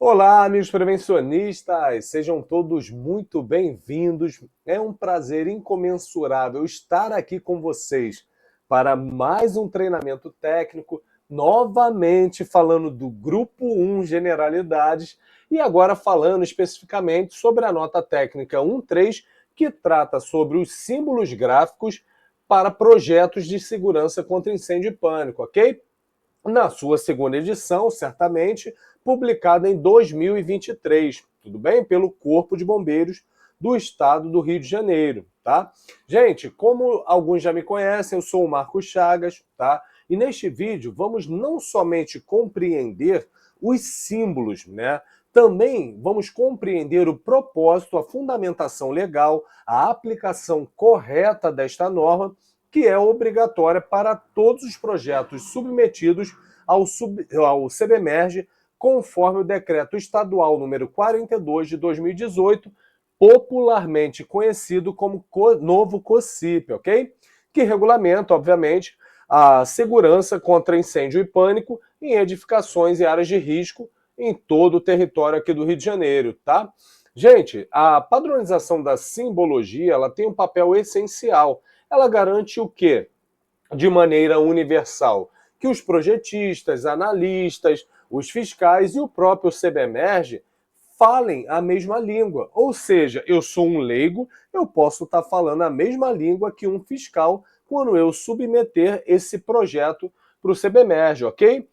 Olá, amigos prevencionistas! Sejam todos muito bem-vindos. É um prazer incomensurável estar aqui com vocês para mais um treinamento técnico, novamente falando do Grupo 1 Generalidades e agora falando especificamente sobre a nota técnica 1.3, que trata sobre os símbolos gráficos para projetos de segurança contra incêndio e pânico, ok? Na sua segunda edição, certamente, publicada em 2023, tudo bem? Pelo Corpo de Bombeiros do Estado do Rio de Janeiro, tá? Gente, como alguns já me conhecem, eu sou o Marcos Chagas, tá? E neste vídeo vamos não somente compreender os símbolos, né? Também vamos compreender o propósito, a fundamentação legal, a aplicação correta desta norma, que é obrigatória para todos os projetos submetidos ao CBMERG, conforme o decreto estadual número 42 de 2018, popularmente conhecido como novo COCIP, ok? Que regulamenta, obviamente, a segurança contra incêndio e pânico em edificações e áreas de risco em todo o território aqui do Rio de Janeiro, tá? Gente, a padronização da simbologia, ela tem um papel essencial. Ela garante o quê? De maneira universal, que os projetistas, analistas, os fiscais e o próprio CBMERG falem a mesma língua. Ou seja, eu sou um leigo, eu posso estar falando a mesma língua que um fiscal quando eu submeter esse projeto para o CBMERG, ok?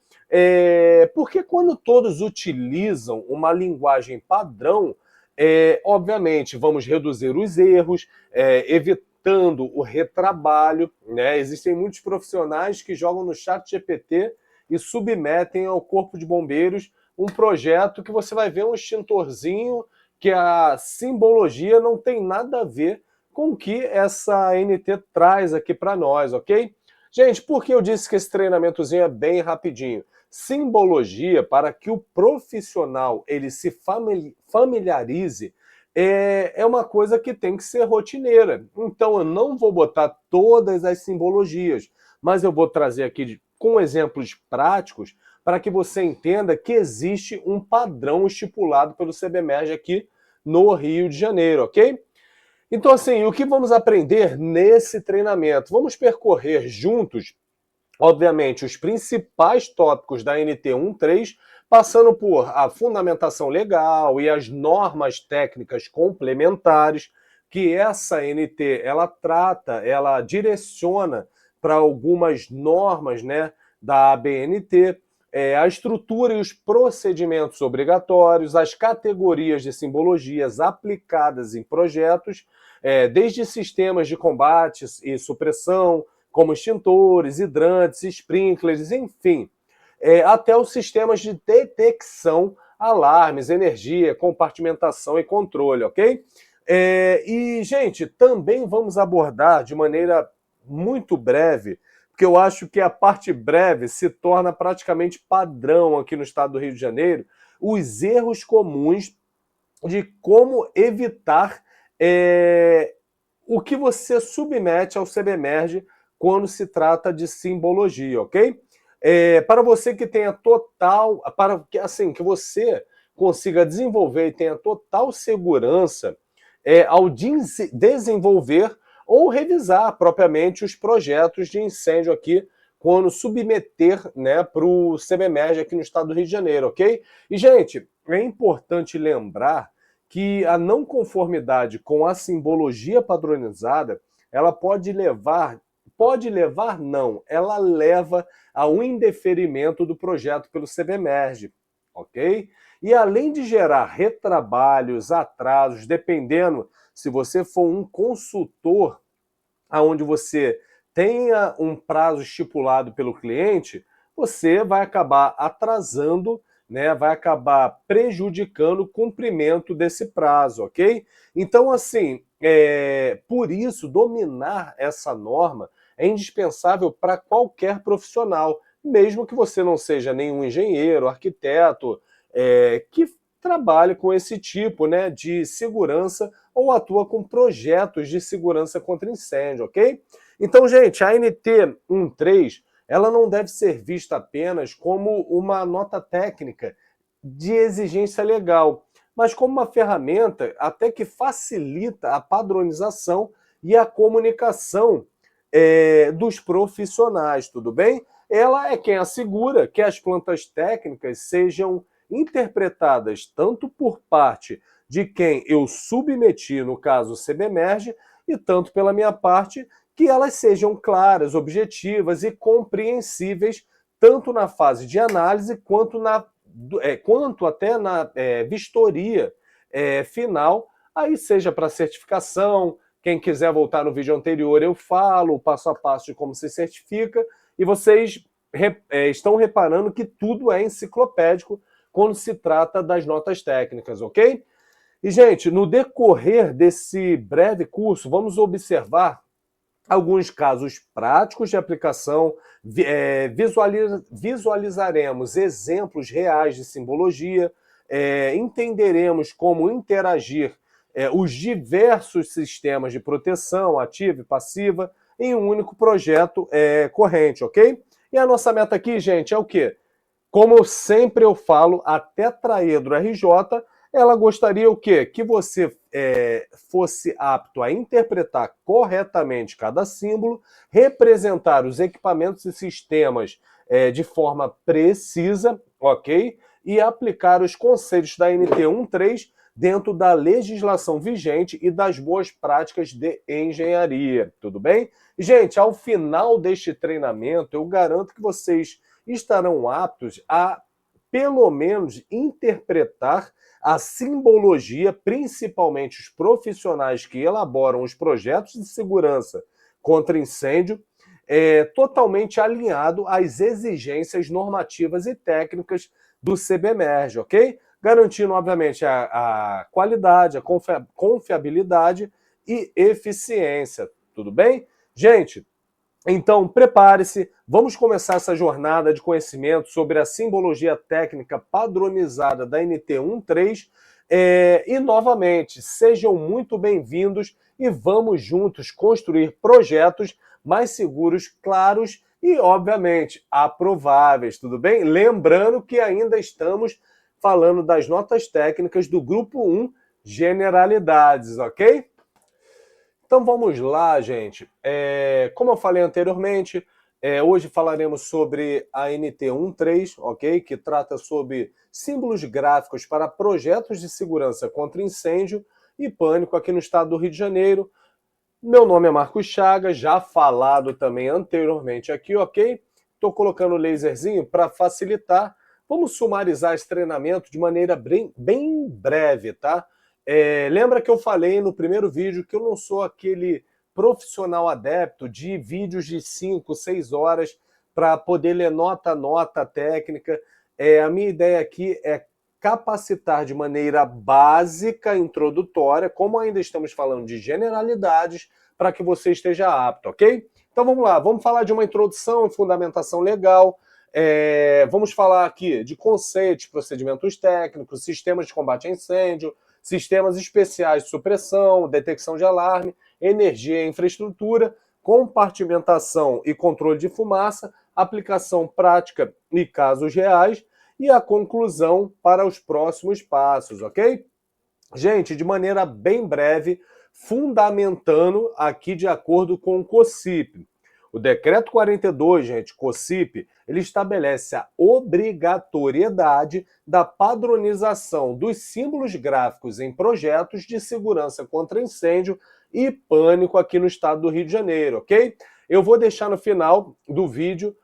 Porque quando todos utilizam uma linguagem padrão, obviamente vamos reduzir os erros, evitando o retrabalho, né? Existem muitos profissionais que jogam no chat GPT e submetem ao Corpo de Bombeiros um projeto que você vai ver um extintorzinho que a simbologia não tem nada a ver com o que essa NT traz aqui para nós, ok? Gente, por que eu disse que esse treinamentozinho é bem rapidinho? Simbologia, para que o profissional ele se familiarize, é uma coisa que tem que ser rotineira. Então eu não vou botar todas as simbologias, mas eu vou trazer aqui com exemplos práticos para que você entenda que existe um padrão estipulado pelo CBMERG aqui no Rio de Janeiro, ok? Então, assim, o que vamos aprender nesse treinamento? Vamos percorrer juntos, obviamente, os principais tópicos da NT 1.3, passando por a fundamentação legal e as normas técnicas complementares que essa NT ela trata, ela direciona para algumas normas, né, da ABNT, a estrutura e os procedimentos obrigatórios, as categorias de simbologias aplicadas em projetos, desde sistemas de combate e supressão, como extintores, hidrantes, sprinklers, enfim, até os sistemas de detecção, alarmes, energia, compartimentação e controle, ok? E, gente, também vamos abordar de maneira muito breve, porque eu acho que a parte breve se torna praticamente padrão aqui no estado do Rio de Janeiro, os erros comuns de como evitar o que você submete ao CBMERG quando se trata de simbologia, ok? Para você que tenha total, para que assim que você consiga desenvolver e tenha total segurança ao desenvolver ou revisar propriamente os projetos de incêndio aqui quando submeter, né, para o CBMERG aqui no estado do Rio de Janeiro, ok? E, gente, é importante lembrar que a não conformidade com a simbologia padronizada, ela pode levar não, ela leva ao indeferimento do projeto pelo CBMERG, ok? E além de gerar retrabalhos, atrasos, dependendo se você for um consultor aonde você tenha um prazo estipulado pelo cliente, você vai acabar atrasando, né, vai acabar prejudicando o cumprimento desse prazo, ok? Então, assim, por isso, dominar essa norma é indispensável para qualquer profissional, mesmo que você não seja nenhum engenheiro, arquiteto, que trabalhe com esse tipo, né, de segurança ou atua com projetos de segurança contra incêndio, ok? Então, gente, a NT 1.3, ela não deve ser vista apenas como uma nota técnica de exigência legal, mas como uma ferramenta até que facilita a padronização e a comunicação dos profissionais, tudo bem? Ela é quem assegura que as plantas técnicas sejam interpretadas tanto por parte de quem eu submeti, no caso o CBMERGE, e tanto pela minha parte, que elas sejam claras, objetivas e compreensíveis, tanto na fase de análise quanto até na vistoria final, aí seja para certificação. Quem quiser voltar no vídeo anterior, eu falo o passo a passo de como se certifica, e vocês estão reparando que tudo é enciclopédico quando se trata das notas técnicas, ok? E, gente, no decorrer desse breve curso, vamos observar alguns casos práticos de aplicação, visualizaremos exemplos reais de simbologia, entenderemos como interagir os diversos sistemas de proteção, ativa e passiva, em um único projeto corrente, ok? E a nossa meta aqui, gente, é o quê? Como sempre eu falo, a Tetraedro RJ, ela gostaria o quê? Que você fosse apto a interpretar corretamente cada símbolo, representar os equipamentos e sistemas de forma precisa, ok? E aplicar os conceitos da NT 1.3 dentro da legislação vigente e das boas práticas de engenharia, tudo bem? Gente, ao final deste treinamento, eu garanto que vocês estarão aptos a, pelo menos, interpretar a simbologia, principalmente os profissionais que elaboram os projetos de segurança contra incêndio, totalmente alinhado às exigências normativas e técnicas do CBMERGE, ok? Garantindo, obviamente, a qualidade, a confiabilidade e eficiência, tudo bem? Gente, então, prepare-se, vamos começar essa jornada de conhecimento sobre a simbologia técnica padronizada da NT 1.3 e, novamente, sejam muito bem-vindos e vamos juntos construir projetos mais seguros, claros e, obviamente, aprováveis, tudo bem? Lembrando que ainda estamos falando das notas técnicas do Grupo 1, Generalidades, ok? Então vamos lá, gente. Como eu falei anteriormente, hoje falaremos sobre a NT 1.3, ok? Que trata sobre símbolos gráficos para projetos de segurança contra incêndio e pânico aqui no estado do Rio de Janeiro. Meu nome é Marcos Chagas, já falado também anteriormente aqui, ok? Estou colocando o laserzinho para facilitar. Vamos sumarizar esse treinamento de maneira bem breve, tá? Lembra que eu falei no primeiro vídeo que eu não sou aquele profissional adepto de vídeos de 5, 6 horas para poder ler nota a nota técnica. A minha ideia aqui é capacitar de maneira básica, introdutória, como ainda estamos falando de generalidades, para que você esteja apto, ok? Então vamos lá, vamos falar de uma introdução e fundamentação legal. Vamos falar aqui de conceitos, procedimentos técnicos, sistemas de combate a incêndio, sistemas especiais de supressão, detecção de alarme, energia e infraestrutura, compartimentação e controle de fumaça, aplicação prática e casos reais, e a conclusão para os próximos passos, ok? Gente, de maneira bem breve, fundamentando aqui de acordo com o COCIP. O decreto 42, gente, COCIP, ele estabelece a obrigatoriedade da padronização dos símbolos gráficos em projetos de segurança contra incêndio e pânico aqui no estado do Rio de Janeiro, ok? Eu vou deixar no final do vídeo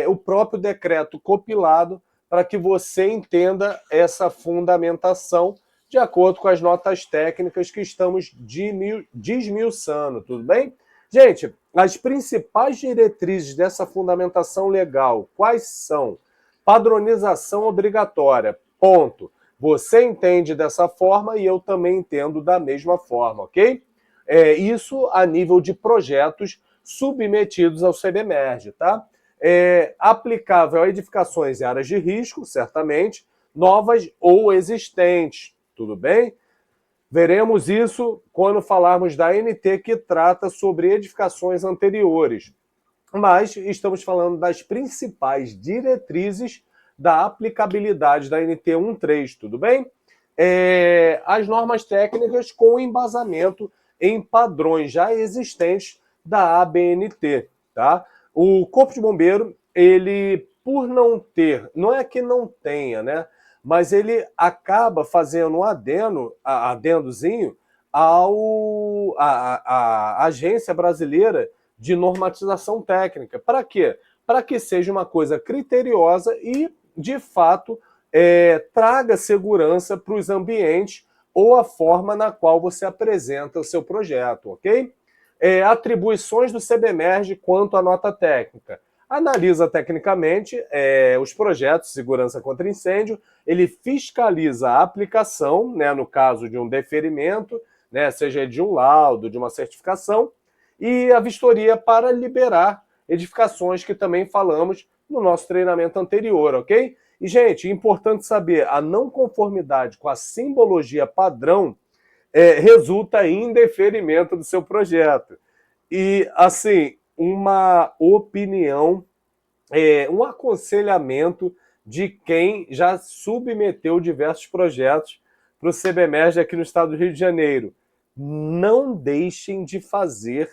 o próprio decreto compilado para que você entenda essa fundamentação de acordo com as notas técnicas que estamos desmiuçando, tudo bem? Gente, as principais diretrizes dessa fundamentação legal, quais são? Padronização obrigatória, ponto. Você entende dessa forma e eu também entendo da mesma forma, ok? Isso a nível de projetos submetidos ao CBMERGE, tá? Aplicável a edificações e áreas de risco, certamente, novas ou existentes, tudo bem? Veremos isso quando falarmos da NT, que trata sobre edificações anteriores. Mas estamos falando das principais diretrizes da aplicabilidade da NT13, tudo bem? As normas técnicas com embasamento em padrões já existentes da ABNT, tá? O Corpo de Bombeiro, ele, por não ter, não é que não tenha, né? Mas ele acaba fazendo um adendozinho à Agência Brasileira de Normatização Técnica. Para quê? Para que seja uma coisa criteriosa e, de fato, traga segurança para os ambientes ou a forma na qual você apresenta o seu projeto, ok? Atribuições do CBMERG quanto à nota técnica. Analisa tecnicamente os projetos de segurança contra incêndio, ele fiscaliza a aplicação, né, no caso de um deferimento, né, seja de um laudo, de uma certificação, e a vistoria para liberar edificações, que também falamos no nosso treinamento anterior, ok? E, gente, importante saber, a não conformidade com a simbologia padrão resulta em indeferimento do seu projeto. E, assim, uma opinião, um aconselhamento de quem já submeteu diversos projetos para o CBMERG aqui no estado do Rio de Janeiro. Não deixem de fazer,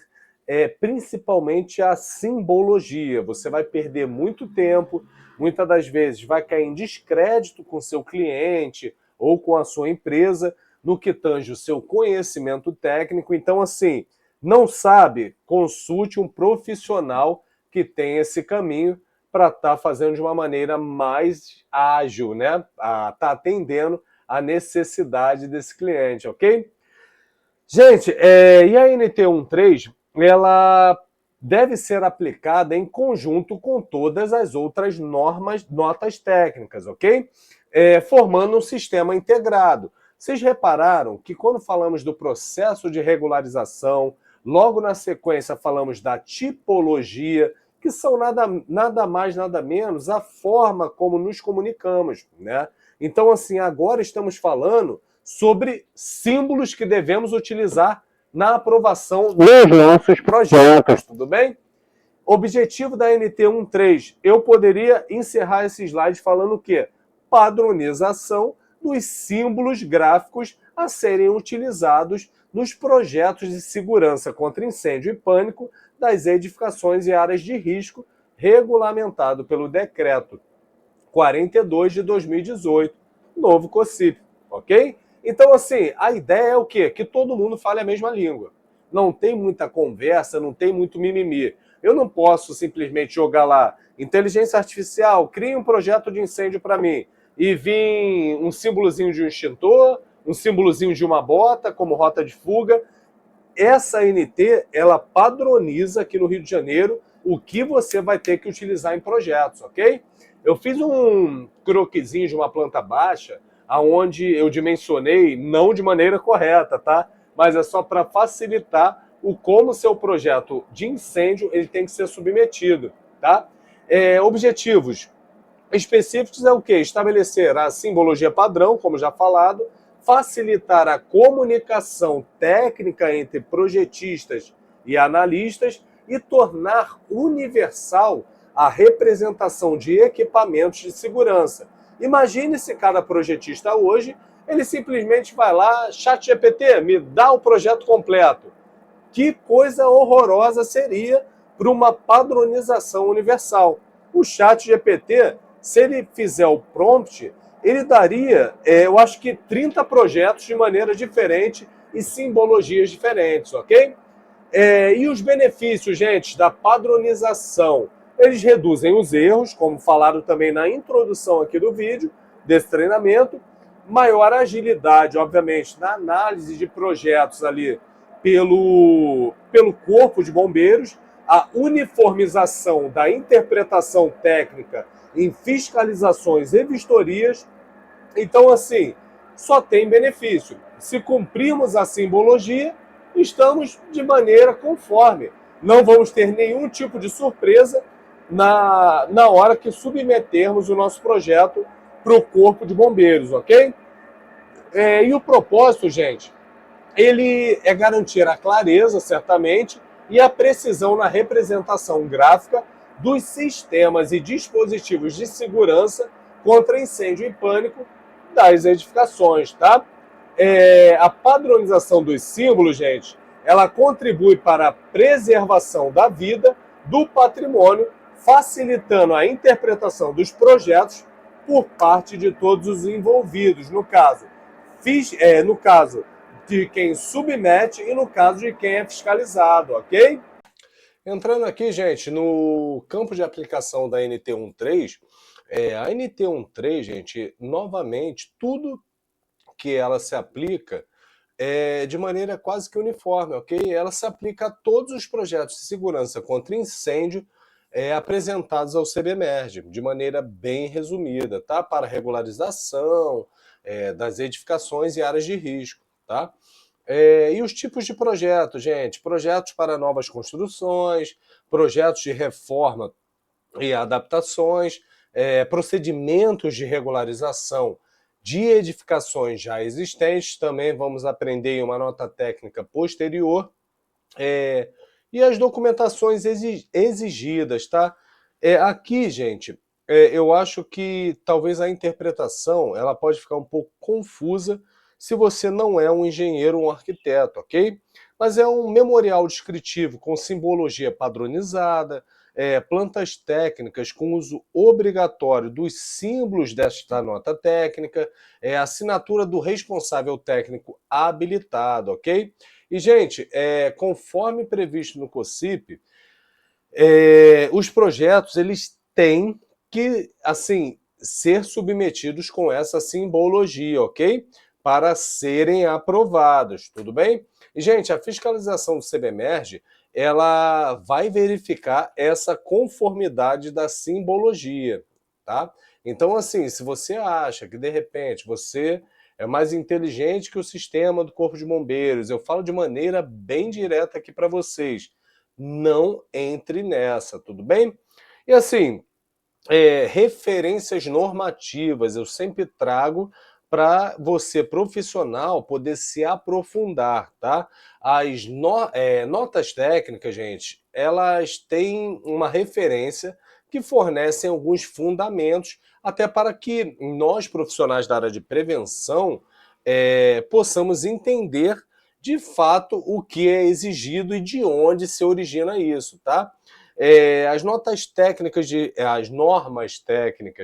principalmente a simbologia. Você vai perder muito tempo, muitas das vezes vai cair em descrédito com seu cliente ou com a sua empresa, no que tange o seu conhecimento técnico. Então, assim, não sabe? Consulte um profissional que tem esse caminho para estar fazendo de uma maneira mais ágil, né? Tá atendendo a necessidade desse cliente, ok? Gente, e a NT13, ela deve ser aplicada em conjunto com todas as outras notas técnicas, ok? Formando um sistema integrado. Vocês repararam que quando falamos do processo de regularização, logo na sequência falamos da tipologia, que são nada mais, nada menos a forma como nos comunicamos, né? Então, assim, agora estamos falando sobre símbolos que devemos utilizar na aprovação dos nossos projetos, tudo bem? Objetivo da NT13, eu poderia encerrar esse slide falando o quê? Padronização dos símbolos gráficos a serem utilizados nos projetos de segurança contra incêndio e pânico das edificações e áreas de risco, regulamentado pelo Decreto 42 de 2018, novo COCIP, ok? Então, assim, a ideia é o quê? Que todo mundo fale a mesma língua. Não tem muita conversa, não tem muito mimimi. Eu não posso simplesmente jogar lá, inteligência artificial, crie um projeto de incêndio para mim, e vir um símbolozinho de um extintor, um símbolozinho de uma bota como rota de fuga. Essa NT, ela padroniza aqui no Rio de Janeiro o que você vai ter que utilizar em projetos, ok? Eu fiz um croquisinho de uma planta baixa, aonde eu dimensionei, não de maneira correta, tá? Mas é só para facilitar o como seu projeto de incêndio ele tem que ser submetido, tá? Objetivos específicos é o quê? Estabelecer a simbologia padrão, como já falado, facilitar a comunicação técnica entre projetistas e analistas e tornar universal a representação de equipamentos de segurança. Imagine se cada projetista hoje, ele simplesmente vai lá, ChatGPT, me dá o projeto completo. Que coisa horrorosa seria para uma padronização universal. O ChatGPT, se ele fizer o prompt, ele daria, eu acho que 30 projetos de maneira diferente e simbologias diferentes, ok? E os benefícios, gente, da padronização? Eles reduzem os erros, como falaram também na introdução aqui do vídeo, desse treinamento, maior agilidade, obviamente, na análise de projetos ali pelo Corpo de Bombeiros, a uniformização da interpretação técnica em fiscalizações e vistorias. Então, assim, só tem benefício. Se cumprirmos a simbologia, estamos de maneira conforme. Não vamos ter nenhum tipo de surpresa na hora que submetermos o nosso projeto para o Corpo de Bombeiros, ok? E o propósito, gente, ele é garantir a clareza, certamente, e a precisão na representação gráfica dos sistemas e dispositivos de segurança contra incêndio e pânico das edificações, tá? A padronização dos símbolos, gente, ela contribui para a preservação da vida, do patrimônio, facilitando a interpretação dos projetos por parte de todos os envolvidos, no caso de quem submete e no caso de quem é fiscalizado, ok? Entrando aqui, gente, no campo de aplicação da NT13, a NT13, gente, novamente, tudo que ela se aplica de maneira quase que uniforme, ok? Ela se aplica a todos os projetos de segurança contra incêndio apresentados ao CBMERG, de maneira bem resumida, tá? Para regularização das edificações e áreas de risco, tá? E os tipos de projetos, gente? Projetos para novas construções, projetos de reforma e adaptações, procedimentos de regularização de edificações já existentes, também vamos aprender em uma nota técnica posterior, e as documentações exigidas, tá? Aqui, gente, eu acho que talvez a interpretação ela pode ficar um pouco confusa se você não é um engenheiro ou um arquiteto, ok? Mas é um memorial descritivo com simbologia padronizada, plantas técnicas com uso obrigatório dos símbolos desta nota técnica, assinatura do responsável técnico habilitado, ok? E, gente, conforme previsto no COCIP, os projetos eles têm que, assim, ser submetidos com essa simbologia, ok? Para serem aprovados, tudo bem? E, gente, a fiscalização do CBMERG, ela vai verificar essa conformidade da simbologia, tá? Então, assim, se você acha que, de repente, você é mais inteligente que o sistema do Corpo de Bombeiros, eu falo de maneira bem direta aqui para vocês, não entre nessa, tudo bem? E assim, referências normativas eu sempre trago para você profissional poder se aprofundar, tá? As notas técnicas, gente, elas têm uma referência que fornecem alguns fundamentos até para que nós profissionais da área de prevenção possamos entender de fato o que é exigido e de onde se origina isso, tá? As normas técnicas,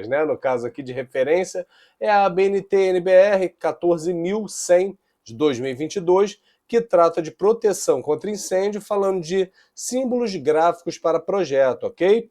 né, no caso aqui de referência, é a ABNT-NBR 14.100 de 2022, que trata de proteção contra incêndio, falando de símbolos gráficos para projeto, ok?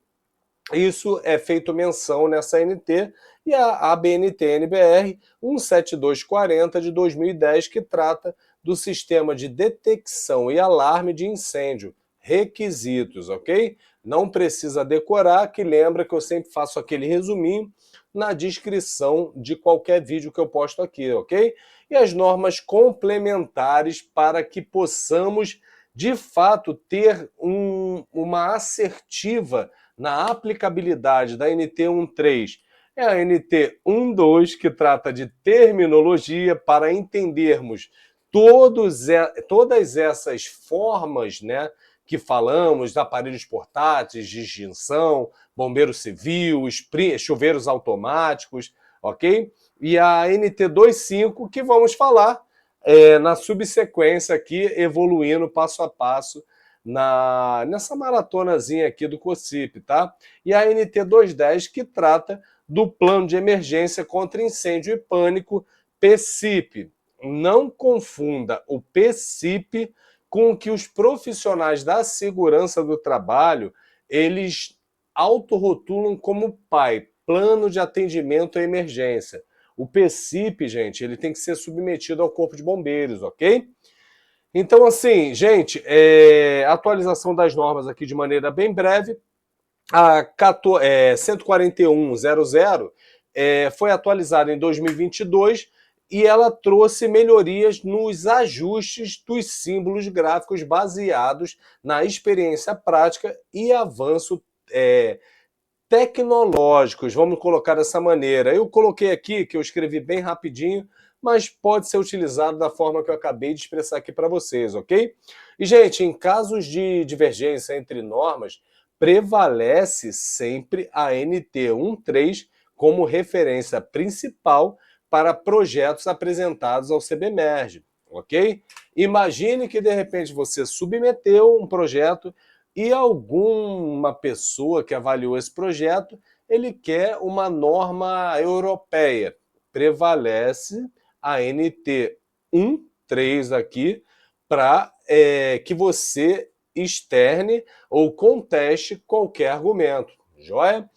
Isso é feito menção nessa NT, e a ABNT-NBR 17240 de 2010, que trata do sistema de detecção e alarme de incêndio, requisitos, ok? Não precisa decorar, que lembra que eu sempre faço aquele resuminho na descrição de qualquer vídeo que eu posto aqui, ok? E as normas complementares para que possamos, de fato, ter uma assertiva na aplicabilidade da NT13. É a NT12, que trata de terminologia para entendermos todas essas formas, né, que falamos, aparelhos portáteis, de extinção, bombeiro civil, chuveiros automáticos, ok? E a NT25, que vamos falar na subsequência aqui, evoluindo passo a passo nessa maratonazinha aqui do COCIP, tá? E a NT210, que trata do Plano de Emergência contra Incêndio e Pânico, PCIP. Não confunda o PCIP com o que os profissionais da segurança do trabalho, eles autorrotulam como PAE, Plano de Atendimento à Emergência. O PCIP, gente, ele tem que ser submetido ao Corpo de Bombeiros, ok? Então, assim, gente, atualização das normas aqui de maneira bem breve. A 141.00 foi atualizada em 2022 e ela trouxe melhorias nos ajustes dos símbolos gráficos baseados na experiência prática e avanço tecnológicos, vamos colocar dessa maneira. Eu coloquei aqui, que eu escrevi bem rapidinho, mas pode ser utilizado da forma que eu acabei de expressar aqui para vocês, ok? E, gente, em casos de divergência entre normas, prevalece sempre a NT13 como referência principal para projetos apresentados ao CBMERG, ok? Imagine que, de repente, você submeteu um projeto e alguma pessoa que avaliou esse projeto, ele quer uma norma europeia. Prevalece a NT 1.3 aqui para que você externe ou conteste qualquer argumento, joia?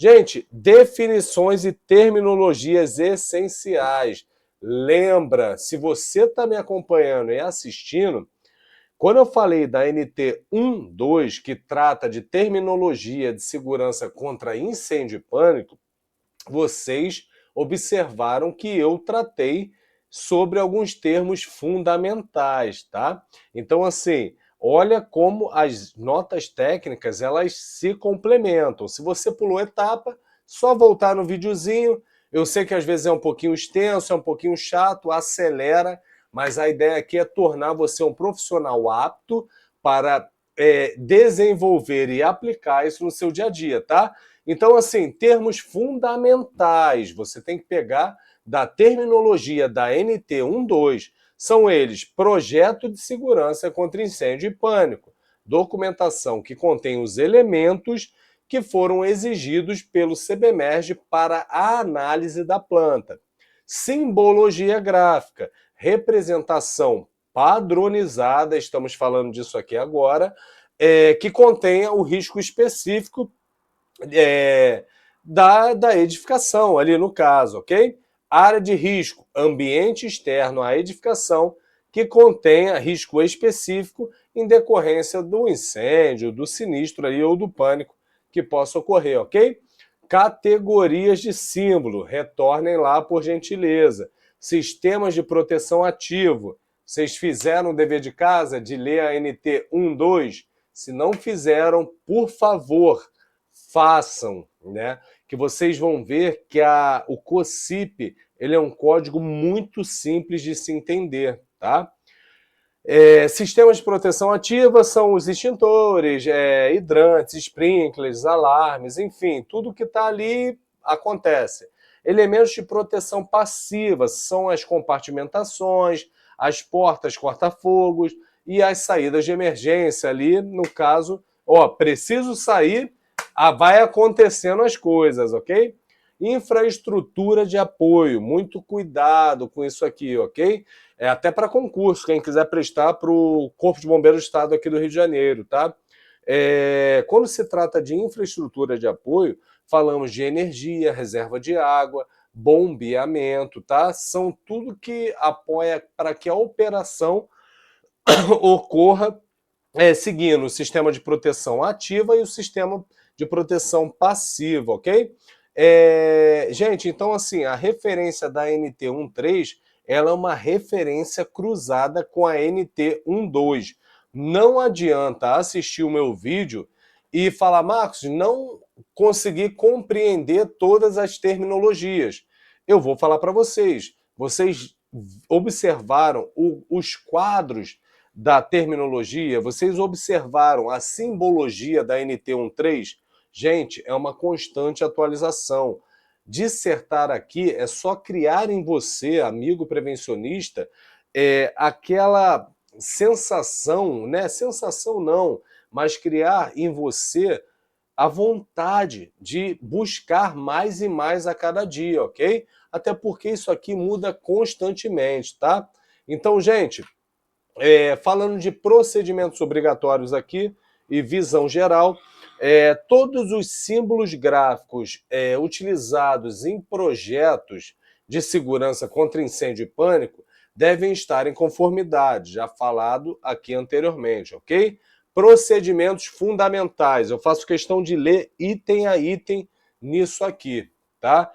Gente, definições e terminologias essenciais. Lembra, se você está me acompanhando e assistindo, quando eu falei da NT 1.2, que trata de terminologia de segurança contra incêndio e pânico, vocês observaram que eu tratei sobre alguns termos fundamentais, tá? Então, assim, olha como as notas técnicas, elas se complementam. Se você pulou etapa, só voltar no videozinho. Eu sei que às vezes é um pouquinho extenso, é um pouquinho chato, acelera, mas a ideia aqui é tornar você um profissional apto para desenvolver e aplicar isso no seu dia a dia, tá? Então, assim, termos fundamentais, você tem que pegar da terminologia da NT 1.2, são eles: projeto de segurança contra incêndio e pânico, documentação que contém os elementos que foram exigidos pelo CBMERG para a análise da planta. Simbologia gráfica, representação padronizada, estamos falando disso aqui agora, que contenha o risco específico da edificação, ali no caso, ok? Área de risco, ambiente externo à edificação, que contenha risco específico em decorrência do incêndio, do sinistro ali, ou do pânico que possa ocorrer, ok? Categorias de símbolo, retornem lá por gentileza. Sistemas de proteção ativo, vocês fizeram o dever de casa de ler a NT 1.2? Se não fizeram, por favor, façam, né? Que vocês vão ver que o COCIP, ele é um código muito simples de se entender, tá? Sistemas de proteção ativa são os extintores, hidrantes, sprinklers, alarmes, enfim, tudo que está ali acontece. Elementos de proteção passiva são as compartimentações, as portas corta-fogos e as saídas de emergência ali, no caso, preciso sair, vai acontecendo as coisas, ok? Infraestrutura de apoio, muito cuidado com isso aqui, ok? Até para concurso, quem quiser prestar para o Corpo de Bombeiros do Estado aqui do Rio de Janeiro, tá? Quando se trata de infraestrutura de apoio, falamos de energia, reserva de água, bombeamento, tá? São tudo que apoia para que a operação ocorra seguindo o sistema de proteção ativa e o sistema de proteção passiva, ok? Gente, então assim, a referência da NT 1.3, ela é uma referência cruzada com a NT 1.2. Não adianta assistir o meu vídeo e falar: Marcos, não consegui compreender todas as terminologias. Eu vou falar para vocês. Vocês observaram os quadros da terminologia? Vocês observaram a simbologia da NT 1.3? Gente, é uma constante atualização. Dissertar aqui é só criar em você, amigo prevencionista, aquela sensação, né? Sensação não, mas criar em você a vontade de buscar mais e mais a cada dia, ok? Até porque isso aqui muda constantemente, tá? Então, gente, falando de procedimentos obrigatórios aqui e visão geral, todos os símbolos gráficos utilizados em projetos de segurança contra incêndio e pânico devem estar em conformidade, já falado aqui anteriormente, ok? Procedimentos fundamentais, eu faço questão de ler item a item nisso aqui, tá?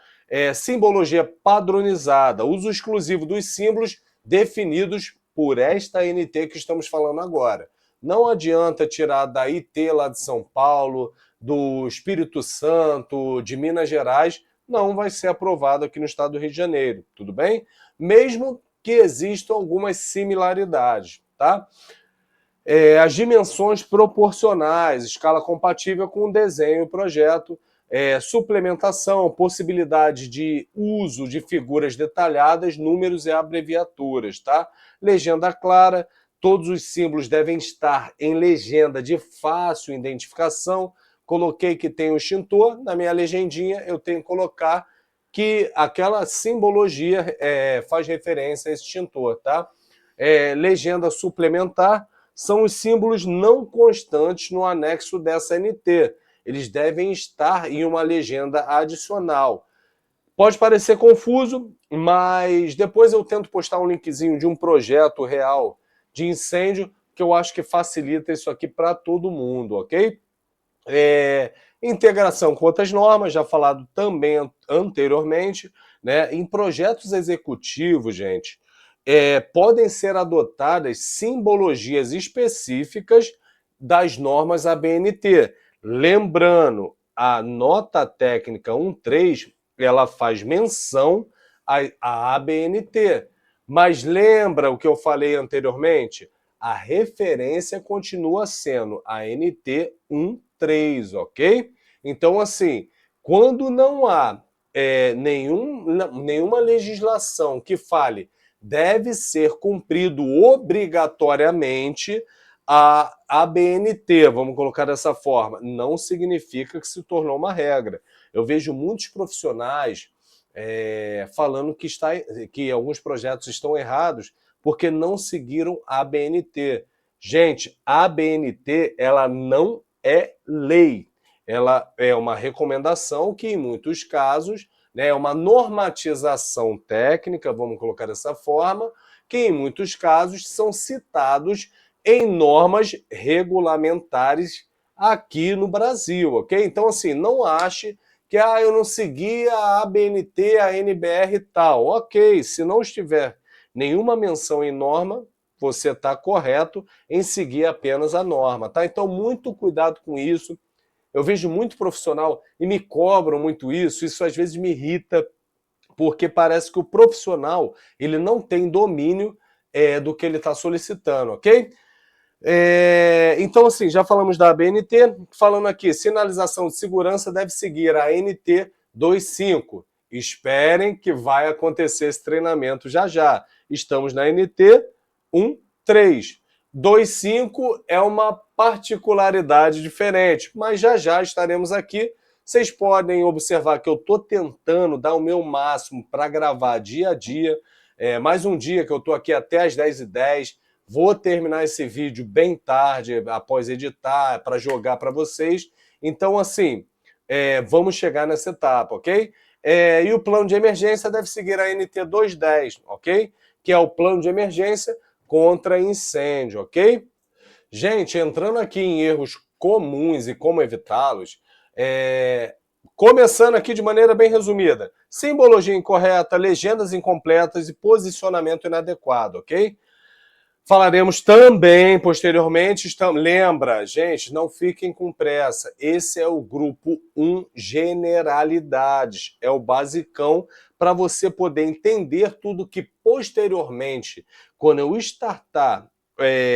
Simbologia padronizada, uso exclusivo dos símbolos definidos por esta NT que estamos falando agora. Não adianta tirar da IT lá de São Paulo, do Espírito Santo, de Minas Gerais, não vai ser aprovado aqui no estado do Rio de Janeiro, tudo bem? Mesmo que existam algumas similaridades, tá? As dimensões proporcionais, escala compatível com o desenho e projeto, suplementação, possibilidade de uso de figuras detalhadas, números e abreviaturas, tá? Legenda clara, todos os símbolos devem estar em legenda de fácil identificação. Coloquei que tem o extintor, na minha legendinha eu tenho que colocar que aquela simbologia faz referência a esse extintor, tá? Legenda suplementar são os símbolos não constantes no anexo dessa NT. Eles devem estar em uma legenda adicional. Pode parecer confuso, mas depois eu tento postar um linkzinho de um projeto real de incêndio que eu acho que facilita isso aqui para todo mundo, ok? Integração com outras normas, já falado também anteriormente, né? Em projetos executivos, gente, podem ser adotadas simbologias específicas das normas ABNT. Lembrando, a nota técnica 1.3, ela faz menção à ABNT. Mas lembra o que eu falei anteriormente? A referência continua sendo a NT 1.3, ok? Então, assim, quando não há nenhuma legislação que fale deve ser cumprido obrigatoriamente a ABNT, vamos colocar dessa forma, não significa que se tornou uma regra. Eu vejo muitos profissionais falando que alguns projetos estão errados porque não seguiram a ABNT. Gente, a ABNT ela não é lei. Ela é uma recomendação que, em muitos casos, é uma normatização técnica, vamos colocar dessa forma, que em muitos casos são citados em normas regulamentares aqui no Brasil, ok? Então, assim, não ache que eu não segui a ABNT, a NBR e tal. Ok, se não estiver nenhuma menção em norma, você está correto em seguir apenas a norma, tá? Então, muito cuidado com isso. Eu vejo muito profissional e me cobram muito isso às vezes me irrita, porque parece que o profissional ele não tem domínio do que ele está solicitando, ok? Então, assim, já falamos da ABNT, falando aqui, sinalização de segurança deve seguir a NT 2.5. Esperem que vai acontecer esse treinamento já já. Estamos na NT 1.3. 2.5 é uma particularidade diferente, mas já já estaremos aqui. Vocês podem observar que eu estou tentando dar o meu máximo para gravar dia a dia. Mais um dia que eu estou aqui até às 10h10. Vou terminar esse vídeo bem tarde, após editar, para jogar para vocês. Então, assim, vamos chegar nessa etapa, ok? E o plano de emergência deve seguir a NT 210, ok? Que é o plano de emergência contra incêndio, ok? Gente, entrando aqui em erros comuns e como evitá-los, começando aqui de maneira bem resumida. Simbologia incorreta, legendas incompletas e posicionamento inadequado, ok? Falaremos também, posteriormente, lembra, gente, não fiquem com pressa, esse é o grupo 1 generalidades, é o basicão para você poder entender tudo que posteriormente, quando eu startar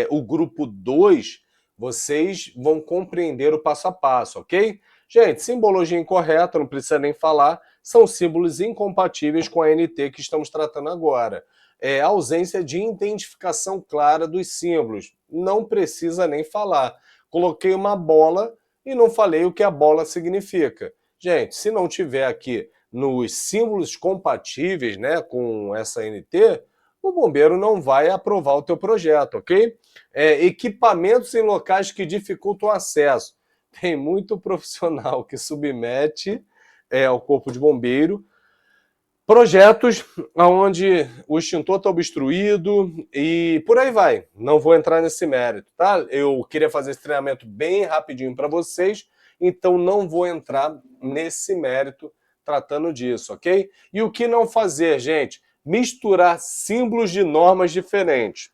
o grupo 2, vocês vão compreender o passo a passo, ok? Gente, simbologia incorreta, não precisa nem falar, são símbolos incompatíveis com a NT que estamos tratando agora. Ausência de identificação clara dos símbolos. Não precisa nem falar. Coloquei uma bola e não falei o que a bola significa. Gente, se não tiver aqui nos símbolos compatíveis, né, com essa NT, o bombeiro não vai aprovar o teu projeto, ok? Equipamentos em locais que dificultam o acesso. Tem muito profissional que submete ao corpo de bombeiro projetos onde o extintor está obstruído e por aí vai. Não vou entrar nesse mérito, tá? Eu queria fazer esse treinamento bem rapidinho para vocês, então não vou entrar nesse mérito tratando disso, ok? E o que não fazer, gente? Misturar símbolos de normas diferentes.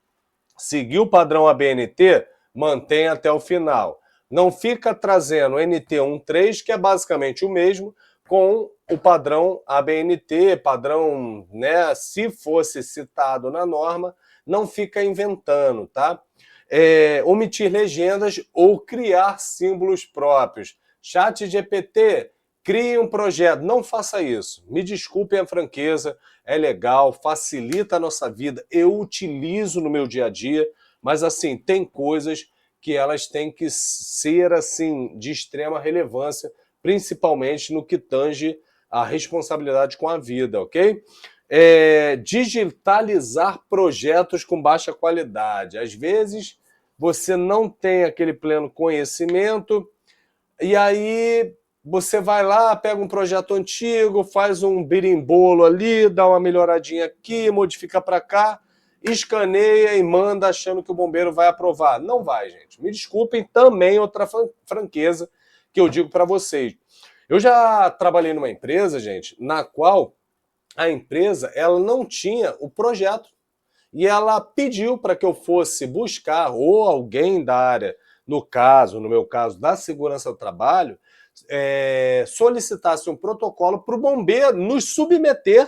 Seguir o padrão ABNT, mantém até o final. Não fica trazendo NT 1.3, que é basicamente o mesmo, com o padrão ABNT, padrão, né, se fosse citado na norma, não fica inventando, tá? Omitir legendas ou criar símbolos próprios. ChatGPT, crie um projeto. Não faça isso. Me desculpem a franqueza, é legal, facilita a nossa vida, eu utilizo no meu dia a dia, mas assim, tem coisas que elas têm que ser assim de extrema relevância, principalmente no que tange a responsabilidade com a vida, ok? Digitalizar projetos com baixa qualidade. Às vezes você não tem aquele pleno conhecimento e aí você vai lá, pega um projeto antigo, faz um birimbolo ali, dá uma melhoradinha aqui, modifica para cá, escaneia e manda achando que o bombeiro vai aprovar. Não vai, gente. Me desculpem, também outra franqueza que eu digo para vocês. Eu já trabalhei numa empresa, gente, na qual a empresa ela não tinha o projeto e ela pediu para que eu fosse buscar, ou alguém da área, no meu caso, da segurança do trabalho, solicitasse um protocolo para o bombeiro nos submeter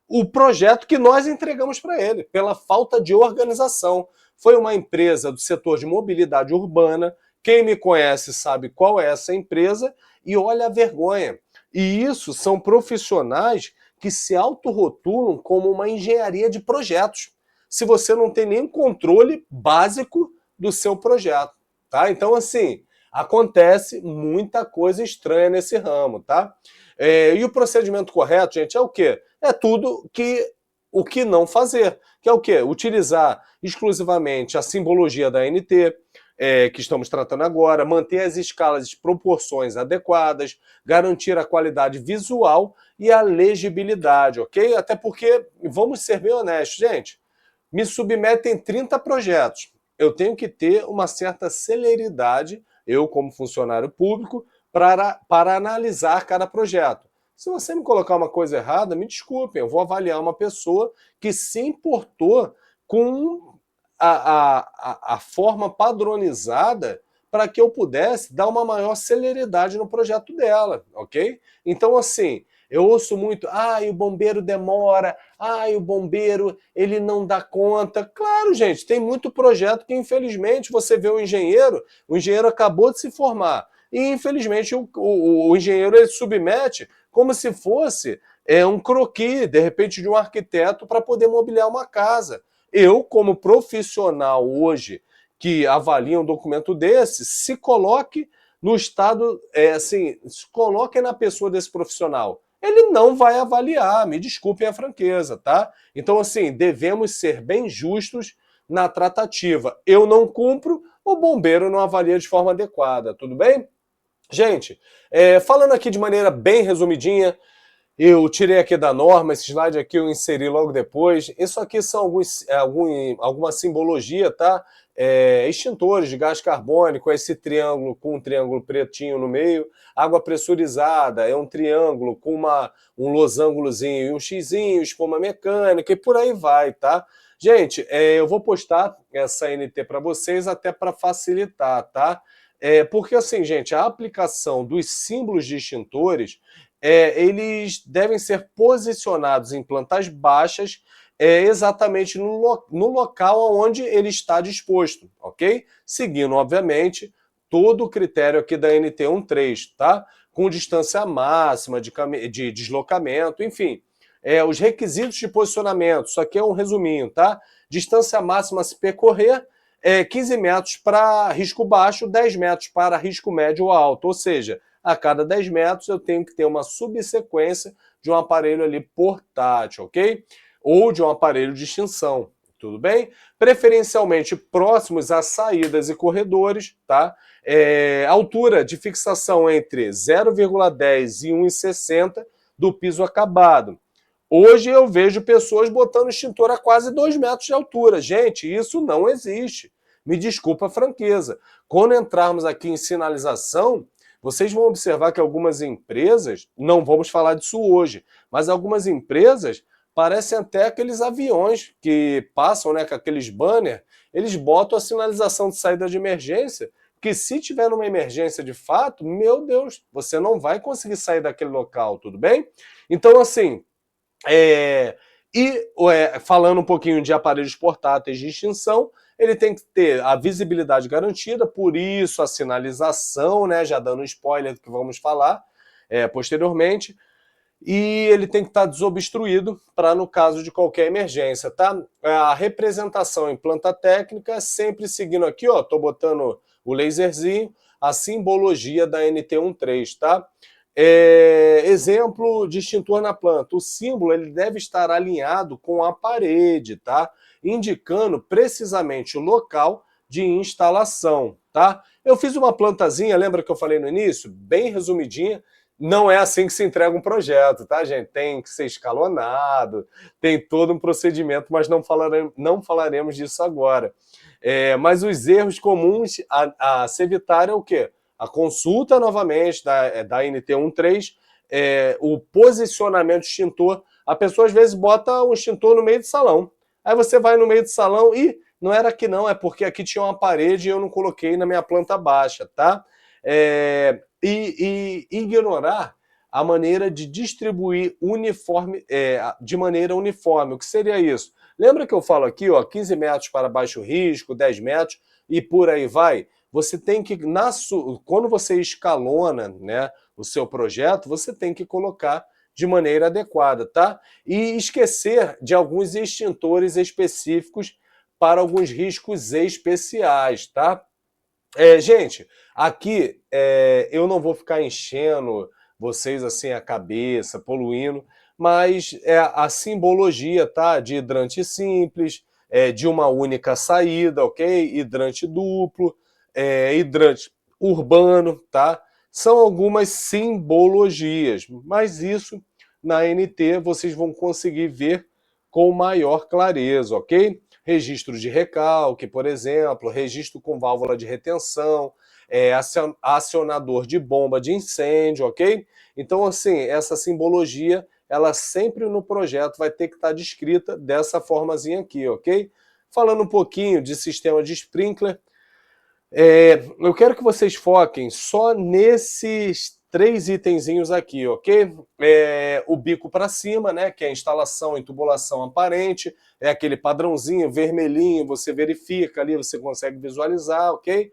o projeto que nós entregamos para ele, pela falta de organização. Foi uma empresa do setor de mobilidade urbana, quem me conhece sabe qual é essa empresa, e olha a vergonha. E isso são profissionais que se autorrotulam como uma engenharia de projetos, se você não tem nenhum controle básico do seu projeto, tá? Então, assim, acontece muita coisa estranha nesse ramo, tá? E o procedimento correto, gente, é o quê? É tudo o que não fazer, que é o quê? Utilizar exclusivamente a simbologia da ANT, que estamos tratando agora, manter as escalas e proporções adequadas, garantir a qualidade visual e a legibilidade, ok? Até porque, vamos ser bem honestos, gente, me submetem 30 projetos. Eu tenho que ter uma certa celeridade, eu como funcionário público, para analisar cada projeto. Se você me colocar uma coisa errada, me desculpem, eu vou avaliar uma pessoa que se importou com a forma padronizada para que eu pudesse dar uma maior celeridade no projeto dela, ok? Então, assim, eu ouço muito, o bombeiro demora, o bombeiro ele não dá conta. Claro, gente, tem muito projeto que infelizmente você vê o engenheiro acabou de se formar, e infelizmente o engenheiro ele submete como se fosse um croquis, de repente, de um arquiteto para poder mobiliar uma casa. Eu, como profissional hoje que avalia um documento desse, se coloque no estado, se coloque na pessoa desse profissional. Ele não vai avaliar, me desculpem a franqueza, tá? Então, assim, devemos ser bem justos na tratativa. Eu não cumpro, o bombeiro não avalia de forma adequada, tudo bem? Gente, falando aqui de maneira bem resumidinha, eu tirei aqui da norma, esse slide aqui eu inseri logo depois. Isso aqui são alguma simbologia, tá? Extintores de gás carbônico, esse triângulo com um triângulo pretinho no meio. Água pressurizada é um triângulo com um losangulozinho e um xizinho, espuma mecânica e por aí vai, tá? Gente, eu vou postar essa NT para vocês até para facilitar, tá? Porque assim, gente, a aplicação dos símbolos de extintores eles devem ser posicionados em plantas baixas exatamente no local onde ele está disposto, ok? Seguindo, obviamente, todo o critério aqui da NT13, tá? Com distância máxima de deslocamento, enfim. Os requisitos de posicionamento, isso aqui é um resuminho, tá? Distância máxima a se percorrer, 15 metros para risco baixo, 10 metros para risco médio ou alto, ou seja, a cada 10 metros eu tenho que ter uma subsequência de um aparelho ali portátil, ok? Ou de um aparelho de extinção, tudo bem? Preferencialmente próximos a saídas e corredores, tá? Altura de fixação entre 0,10 e 1,60 do piso acabado. Hoje eu vejo pessoas botando extintor a quase 2 metros de altura. Gente, isso não existe. Me desculpa a franqueza. Quando entrarmos aqui em sinalização, vocês vão observar que algumas empresas, não vamos falar disso hoje, mas algumas empresas parecem até aqueles aviões que passam, né, com aqueles banners, eles botam a sinalização de saída de emergência, que se tiver uma emergência de fato, meu Deus, você não vai conseguir sair daquele local, tudo bem? Então, assim, falando um pouquinho de aparelhos portáteis de extinção, ele tem que ter a visibilidade garantida, por isso a sinalização, né, já dando spoiler do que vamos falar, posteriormente, e ele tem que estar desobstruído para no caso de qualquer emergência, tá? A representação em planta técnica é sempre seguindo aqui, ó, tô botando o laserzinho, a simbologia da NT13, tá? Exemplo de extintor na planta, o símbolo ele deve estar alinhado com a parede, tá? Indicando precisamente o local de instalação, tá? Eu fiz uma plantazinha, lembra que eu falei no início? Bem resumidinha. Não é assim que se entrega um projeto, tá, gente? Tem que ser escalonado, tem todo um procedimento, mas não falaremos disso agora. Mas os erros comuns a se evitar é o quê? A consulta novamente da NT13, o posicionamento do extintor. A pessoa às vezes bota um extintor no meio do salão. Aí você vai no meio do salão e não era aqui não, é porque aqui tinha uma parede e eu não coloquei na minha planta baixa, tá? E ignorar a maneira de distribuir de maneira uniforme. O que seria isso? Lembra que eu falo aqui, ó, 15 metros para baixo risco, 10 metros e por aí vai? Você tem que, quando você escalona, né, o seu projeto, você tem que colocar de maneira adequada, tá? E esquecer de alguns extintores específicos para alguns riscos especiais, tá? Gente, aqui eu não vou ficar enchendo vocês assim a cabeça, poluindo, mas é a simbologia, tá? De hidrante simples, de uma única saída, ok? Hidrante duplo, hidrante urbano, tá? São algumas simbologias, mas isso na NT vocês vão conseguir ver com maior clareza, ok? Registro de recalque, por exemplo, registro com válvula de retenção, acionador de bomba de incêndio, ok? Então, assim, essa simbologia, ela sempre no projeto vai ter que estar descrita dessa formazinha aqui, ok? Falando um pouquinho de sistema de sprinkler, eu quero que vocês foquem só nesses 3 itenzinhos aqui, ok? O bico para cima, né, que é a instalação em tubulação aparente, é aquele padrãozinho vermelhinho, você verifica ali, você consegue visualizar, ok?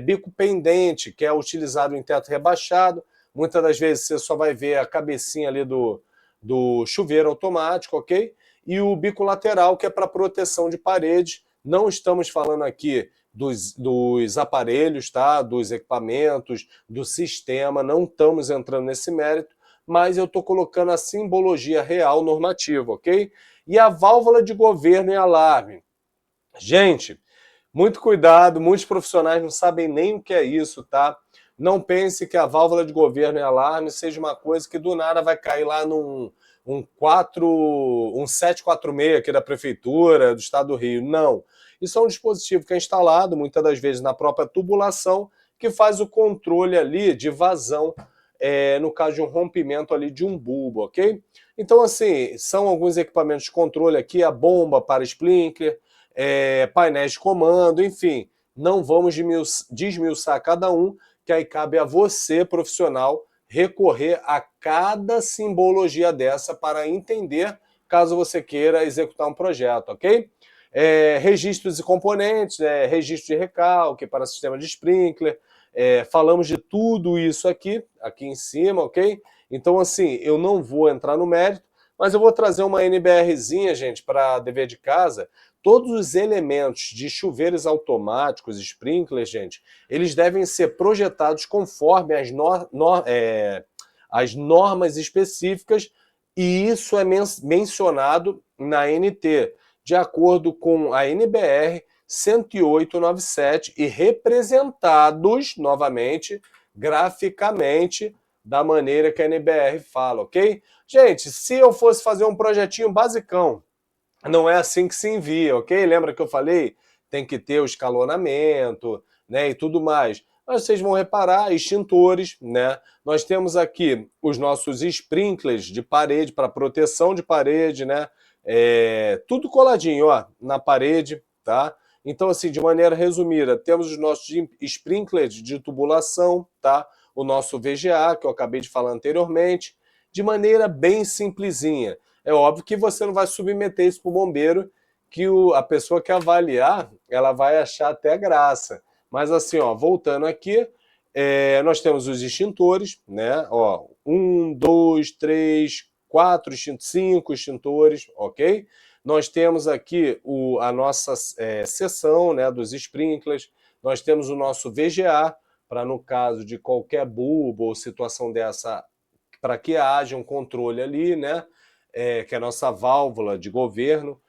Bico pendente, que é utilizado em teto rebaixado, muitas das vezes você só vai ver a cabecinha ali do chuveiro automático, ok? E o bico lateral, que é para proteção de parede. Não estamos falando aqui dos aparelhos, tá? Dos equipamentos, do sistema, não estamos entrando nesse mérito, mas eu estou colocando a simbologia real normativa, ok? E a válvula de governo e alarme. Gente, muito cuidado, muitos profissionais não sabem nem o que é isso, tá? Não pense que a válvula de governo e alarme seja uma coisa que do nada vai cair lá um 746 aqui da prefeitura, do estado do Rio. Não. Isso é um dispositivo que é instalado, muitas das vezes, na própria tubulação, que faz o controle ali de vazão, no caso de um rompimento ali de um bulbo, ok? Então, assim, são alguns equipamentos de controle aqui, a bomba para sprinkler, painéis de comando, enfim. Não vamos desmiuçar cada um, que aí cabe a você, profissional, recorrer a cada simbologia dessa para entender, caso você queira executar um projeto, ok? Registros e componentes, registro de recalque para sistema de sprinkler, falamos de tudo isso aqui em cima, ok? Então, assim, eu não vou entrar no mérito, mas eu vou trazer uma NBRzinha, gente, para dever de casa. Todos os elementos de chuveiros automáticos, sprinklers, gente, eles devem ser projetados conforme as normas específicas, e isso é mencionado na NT, de acordo com a NBR 10897 e representados, novamente, graficamente, da maneira que a NBR fala, ok? Gente, se eu fosse fazer um projetinho basicão, não é assim que se envia, ok? Lembra que eu falei? Tem que ter o escalonamento, né, e tudo mais. Mas vocês vão reparar, extintores, né? Nós temos aqui os nossos sprinklers de parede, para proteção de parede, né? Tudo coladinho, ó, na parede, tá? Então, assim, de maneira resumida, temos os nossos sprinklers de tubulação, tá? O nosso VGA, que eu acabei de falar anteriormente, de maneira bem simplesinha. É óbvio que você não vai submeter isso para o bombeiro, que a pessoa que avaliar, ela vai achar até graça. Mas assim, ó, voltando aqui, nós temos os extintores, né? Ó, um, dois, três, quatro, cinco extintores, ok? Nós temos aqui a nossa seção, né, dos sprinklers, nós temos o nosso VGA, para no caso de qualquer bulbo ou situação dessa, para que haja um controle ali, né, que é a nossa válvula de governo.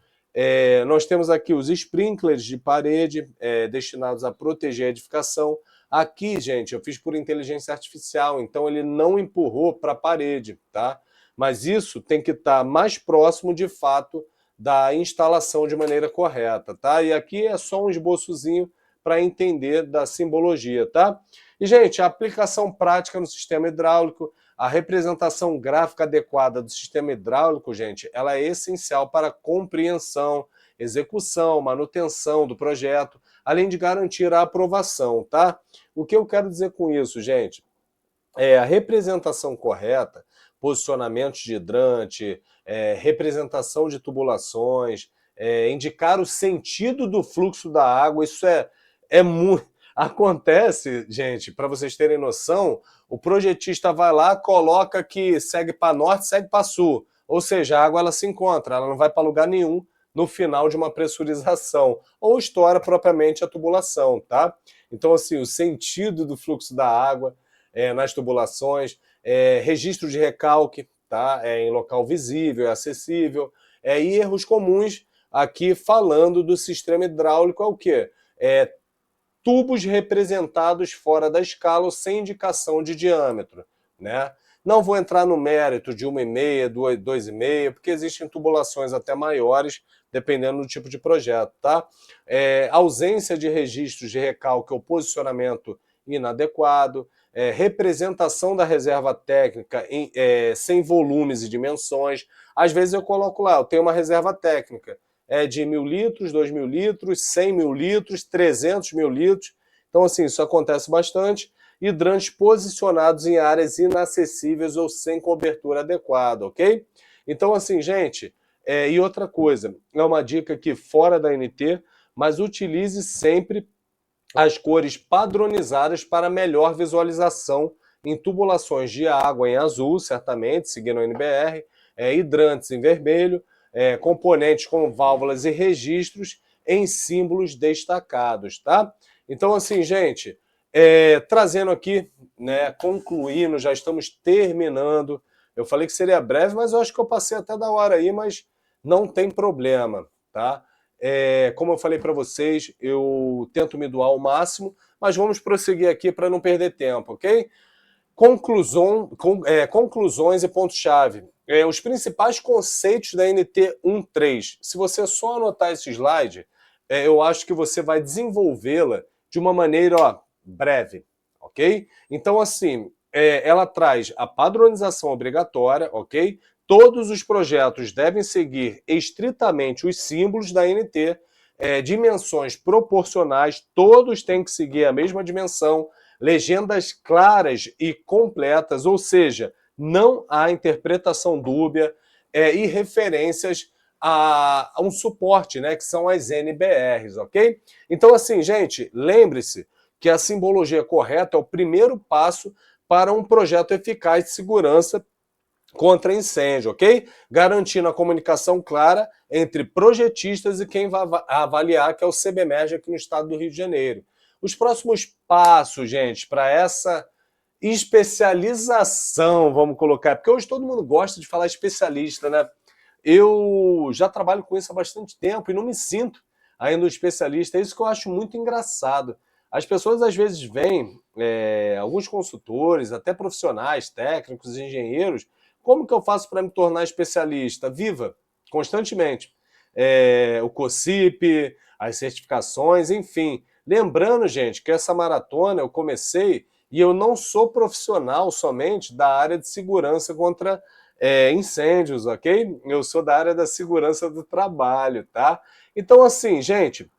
Nós temos aqui os sprinklers de parede, destinados a proteger a edificação. Aqui, gente, eu fiz por inteligência artificial, então ele não empurrou para a parede, tá? Mas isso tem que estar mais próximo, de fato, da instalação de maneira correta, tá? E aqui é só um esboçozinho para entender da simbologia, tá? E, gente, a aplicação prática no sistema hidráulico, a representação gráfica adequada do sistema hidráulico, gente, ela é essencial para a compreensão, execução, manutenção do projeto, além de garantir a aprovação, tá? O que eu quero dizer com isso, gente? A representação correta, posicionamentos de hidrante, representação de tubulações, indicar o sentido do fluxo da água, isso é muito... Acontece, gente, para vocês terem noção, o projetista vai lá, coloca que segue para norte, segue para sul, ou seja, a água ela se encontra, ela não vai para lugar nenhum no final de uma pressurização, ou estoura propriamente a tubulação, tá? Então, assim, o sentido do fluxo da água nas tubulações, registro de recalque, tá? Em local visível, acessível, e erros comuns aqui falando do sistema hidráulico é o quê? Tubos representados fora da escala ou sem indicação de diâmetro, né? Não vou entrar no mérito de 1,5, 2,5, porque existem tubulações até maiores, dependendo do tipo de projeto, tá? Ausência de registros de recalque ou posicionamento inadequado, representação da reserva técnica sem volumes e dimensões. Às vezes eu coloco lá, eu tenho uma reserva técnica, de 1.000 litros, 2.000 litros, 100.000 litros, 300.000 litros. Então, assim, isso acontece bastante. Hidrantes posicionados em áreas inacessíveis ou sem cobertura adequada, ok? Então, assim, gente, e outra coisa, é uma dica aqui fora da NT, mas utilize sempre as cores padronizadas para melhor visualização em tubulações de água em azul, certamente, seguindo o NBR, hidrantes em vermelho, componentes como válvulas e registros em símbolos destacados, tá? Então, assim, gente, trazendo aqui, né, concluindo, já estamos terminando. Eu falei que seria breve, mas eu acho que eu passei até da hora aí, mas não tem problema, tá? Como eu falei para vocês, eu tento me doar ao máximo, mas vamos prosseguir aqui para não perder tempo, ok? Conclusões e pontos-chave. Os principais conceitos da NT 1.3. Se você só anotar esse slide, eu acho que você vai desenvolvê-la de uma maneira breve, ok? Então, assim, ela traz a padronização obrigatória, ok? Todos os projetos devem seguir estritamente os símbolos da NT, dimensões proporcionais, todos têm que seguir a mesma dimensão, legendas claras e completas, ou seja, não há interpretação dúbia, e referências a um suporte, né, que são as NBRs, ok? Então, assim, gente, lembre-se que a simbologia correta é o primeiro passo para um projeto eficaz de segurança contra incêndio, ok? Garantindo a comunicação clara entre projetistas e quem vai avaliar, que é o CBMERG aqui no estado do Rio de Janeiro. Os próximos passos, gente, para essa especialização, vamos colocar, porque hoje todo mundo gosta de falar especialista, né? Eu já trabalho com isso há bastante tempo e não me sinto ainda um especialista. É isso que eu acho muito engraçado. As pessoas às vezes veem, alguns consultores, até profissionais, técnicos, engenheiros, como que eu faço para me tornar especialista? Viva, constantemente. O COSIP, as certificações, enfim. Lembrando, gente, que essa maratona eu comecei e eu não sou profissional somente da área de segurança contra incêndios, ok? Eu sou da área da segurança do trabalho, tá? Então, assim, gente,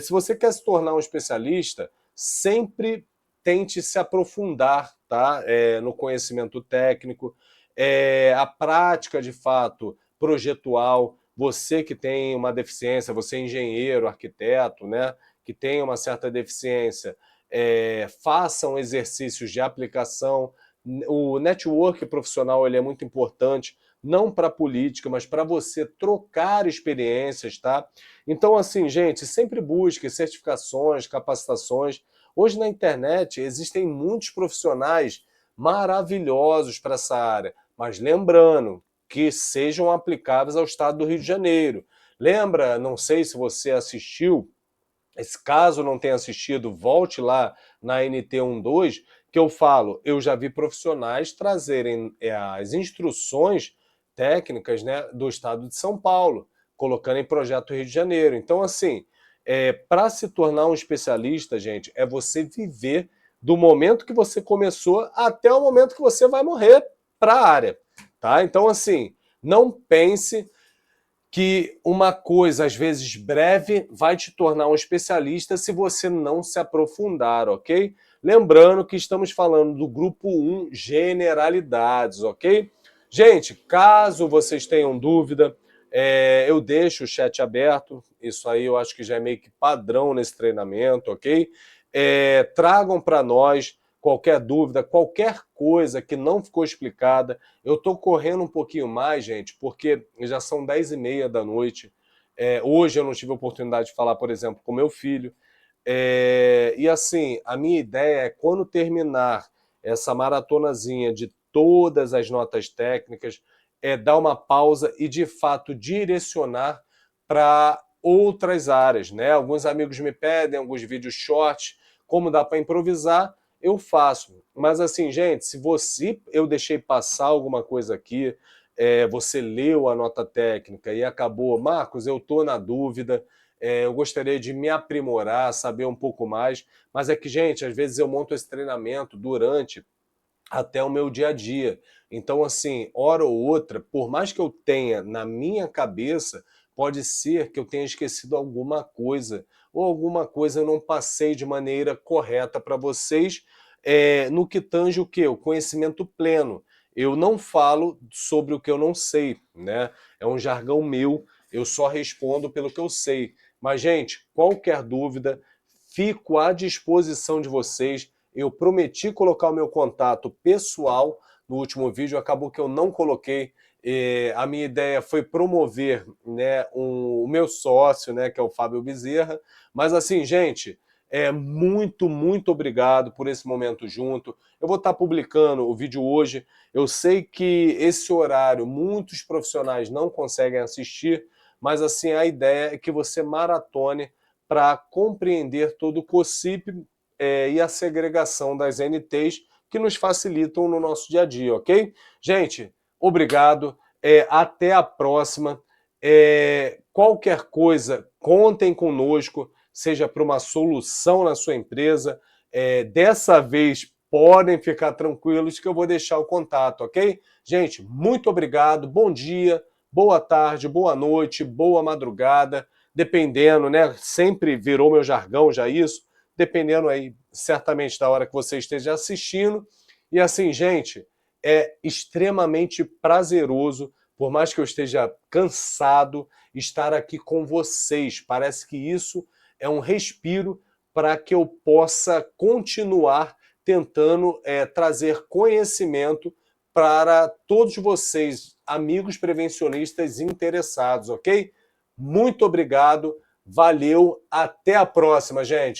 se você quer se tornar um especialista, sempre tente se aprofundar, tá? No conhecimento técnico, a prática, de fato, projetual. Você que tem uma deficiência, você é engenheiro, arquiteto, né? Que tem uma certa deficiência, façam exercícios de aplicação, O network profissional ele é muito importante, não para política, mas para você trocar experiências, tá? Então, assim, gente, sempre busque certificações, capacitações. Hoje na internet existem muitos profissionais maravilhosos para essa área, mas lembrando que sejam aplicáveis ao estado do Rio de Janeiro. Lembra, não sei se você assistiu, caso não tenha assistido, volte lá na NT12, que eu falo, eu já vi profissionais trazerem as instruções técnicas, né, do estado de São Paulo, colocando em projeto Rio de Janeiro. Então, assim, para se tornar um especialista, gente, é você viver do momento que você começou até o momento que você vai morrer para a área, tá? Então, assim, não pense que uma coisa, às vezes breve, vai te tornar um especialista se você não se aprofundar, ok? Lembrando que estamos falando do grupo 1, generalidades, ok? Gente, caso vocês tenham dúvida, eu deixo o chat aberto, isso aí eu acho que já é meio que padrão nesse treinamento, ok? Tragam para nós qualquer dúvida, qualquer coisa que não ficou explicada. Eu estou correndo um pouquinho mais, gente, porque já são 10h30 da noite. Hoje eu não tive a oportunidade de falar, por exemplo, com meu filho. E assim, a minha ideia é quando terminar essa maratonazinha de todas as notas técnicas, dar uma pausa e de fato direcionar para outras áreas, né? Alguns amigos me pedem alguns vídeos shorts, como dá para improvisar, eu faço. Mas assim, gente, se eu deixei passar alguma coisa aqui, você leu a nota técnica e acabou, Marcos, eu estou na dúvida, eu gostaria de me aprimorar, saber um pouco mais, mas é que, gente, às vezes eu monto esse treinamento durante até o meu dia a dia. Então, assim, hora ou outra, por mais que eu tenha na minha cabeça, pode ser que eu tenha esquecido alguma coisa, ou alguma coisa eu não passei de maneira correta para vocês, no que tange o quê? O conhecimento pleno. Eu não falo sobre o que eu não sei, né? É um jargão meu, eu só respondo pelo que eu sei. Mas, gente, qualquer dúvida, fico à disposição de vocês. Eu prometi colocar o meu contato pessoal no último vídeo, acabou que eu não coloquei. A minha ideia foi promover, né, o meu sócio, né, que é o Fábio Bezerra. Mas assim, gente, muito obrigado por esse momento junto. Eu vou estar publicando o vídeo hoje. Eu sei que esse horário muitos profissionais não conseguem assistir, mas assim, a ideia é que você maratone para compreender todo o COCIP e a segregação das NTs que nos facilitam no nosso dia a dia, ok? Gente, obrigado, até a próxima. Qualquer coisa, contem conosco, seja para uma solução na sua empresa. Dessa vez, podem ficar tranquilos que eu vou deixar o contato, ok? Gente, muito obrigado, bom dia, boa tarde, boa noite, boa madrugada, dependendo, né? Sempre virou meu jargão já isso, dependendo aí, certamente, da hora que você esteja assistindo. E assim, gente, é extremamente prazeroso, por mais que eu esteja cansado, estar aqui com vocês. Parece que isso é um respiro para que eu possa continuar tentando trazer conhecimento para todos vocês, amigos prevencionistas interessados, ok? Muito obrigado, valeu, até a próxima, gente!